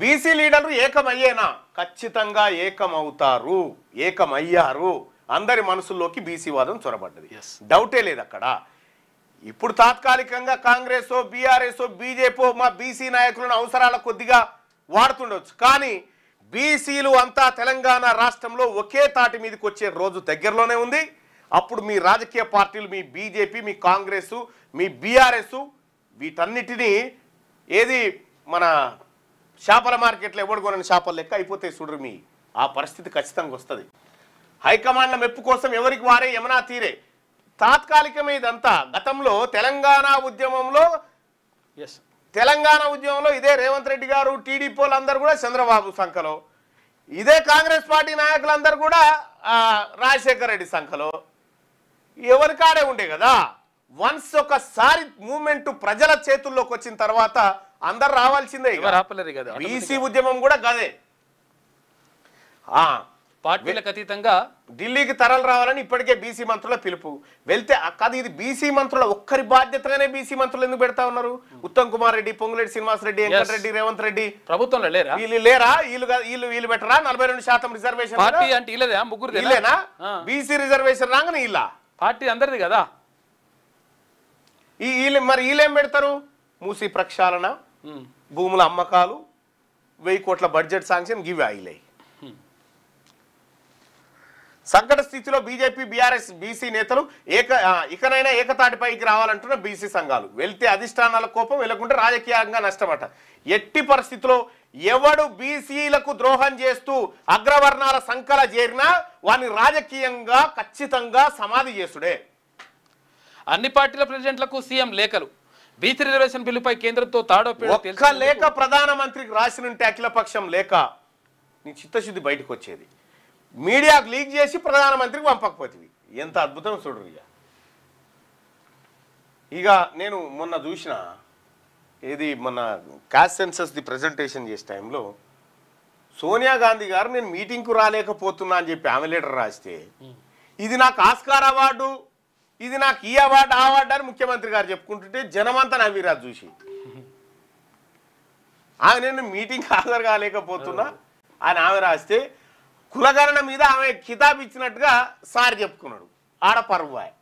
BC లీడర్లు ఏకమయ్యేనా? ఖచ్చితంగా ఏకమవుతారు, ఏకమయ్యారు. అందరి మనసుల్లోకి బీసీ వాదం చొరబడ్డది, డౌటే లేదు అక్కడ. ఇప్పుడు తాత్కాలికంగా కాంగ్రెస్ బీఆర్ఎస్ బీజేపీ మా బీసీ నాయకులను అవసరాల కొద్దిగా వాడుతుండవచ్చు, కానీ బీసీలు అంతా తెలంగాణ రాష్ట్రంలో ఒకే తాటి మీదకి వచ్చే రోజు దగ్గరలోనే ఉంది. అప్పుడు మీ రాజకీయ పార్టీలు, మీ బీజేపీ, మీ కాంగ్రెస్, మీ బీఆర్ఎస్ వీటన్నిటినీ ఏది మన చేపల మార్కెట్లో ఎవడు కొనని చేపలు లెక్క అయిపోతాయి చూడరు. మీ ఆ పరిస్థితి ఖచ్చితంగా వస్తుంది. హైకమాండ్ల మెప్పు కోసం ఎవరికి వారే యమునా తీరే. తాత్కాలికమే ఇదంతా. గతంలో తెలంగాణ ఉద్యమంలో ఇదే రేవంత్ రెడ్డి గారు, టీడీపీ వాళ్ళందరూ కూడా చంద్రబాబు సంఖలో, ఇదే కాంగ్రెస్ పార్టీ నాయకులందరూ కూడా రాజశేఖర రెడ్డి సంఖలో, ఎవరికాడే ఉండే కదా. వన్స్ ఒకసారి మూమెంట్ ప్రజల చేతుల్లోకి వచ్చిన తర్వాత అందరు రావాల్సిందే. బీసీ ఉద్యమం కూడా గదే. పార్టీలకు అతీతంగా ఢిల్లీకి తరలి రావాలని ఇప్పటికే బీసీ మంత్రుల పిలుపు. వెళ్తే కాదు, ఇది బీసీ మంత్రుల ఒక్కరి బాధ్యతగానే బీసీ మంత్రులు ఎందుకు పెడతా ఉన్నారు? ఉత్తమ్ కుమార్ రెడ్డి, పొంగులేటి శ్రీనివాస్ రెడ్డి, వెంకట రెడ్డి, రేవంత్ రెడ్డి ప్రభుత్వంలో లేరా? వీళ్ళు లేరా? వీళ్ళు పెట్టరా? 42% రిజర్వేషన్ పార్టీ అంటే ఇలేదా? ముగ్గురు ఇల్లేనా? బీసీ రిజర్వేషన్ రాగానే ఇలా పార్టీ అందరిది కదా. మరి వీళ్ళేం పెడతారు? మూసీ ప్రక్షాళన, భూముల అమ్మకాలు, 1000 కోట్ల బడ్జెట్ శాంక్షన్, గివి ఆయిలే. సంకట స్థితిలో బీజేపీ బీఆర్ఎస్ బీసీ నేతలు ఇకనైనా ఏకతాటిపైకి రావాలంటున్న బీసీ సంఘాలు. వెళ్తే అధిష్టానాల కోపం, వెళ్ళకుంటే రాజకీయంగా నష్టమట. ఎట్టి పరిస్థితిలో ఎవడు బీసీలకు ద్రోహం చేస్తూ అగ్రవర్ణాల సంకల చేరినా వాని రాజకీయంగా ఖచ్చితంగా సమాధి చేసుడే. అన్ని పార్టీల ప్రెసిడెంట్లకు సీఎం లేఖలు. బీసీ రిజర్వేషన్ బిల్లుపై కేంద్రంతో ఒక్క లేఖ ప్రధానమంత్రికి రాసినుంటే అఖిలపక్షం లేఖ నీ చిత్తశుద్ధి బయటకు వచ్చేది. మీడియాకు లీక్ చేసి ప్రధానమంత్రికి పంపకపోతుంది. ఎంత అద్భుతం చూడరు. ఇక నేను మొన్న చూసిన మొన్న క్యాస్ట్ సెన్సస్ ది ప్రజెంటేషన్ చేసే టైంలో సోనియా గాంధీ గారు నేను మీటింగ్కు రాలేకపోతున్నా అని చెప్పి ఆమె లెటర్ రాస్తే, ఇది నాకు ఆస్కార్ అవార్డు, ఇది నాకు ఈ అవార్డు ఆ అవార్డు అని ముఖ్యమంత్రి గారు చెప్పుకుంటుంటే జనమంతా నవ్విరాజు చూసి, ఆమె నేను మీటింగ్ హాజరు కాలేకపోతున్నా అని ఆమె రాస్తే కులగణన మీద ఆమె కితాబ్ ఇచ్చినట్టుగా సార్ చెప్పుకున్నాడు. ఆడ పర్వాయ్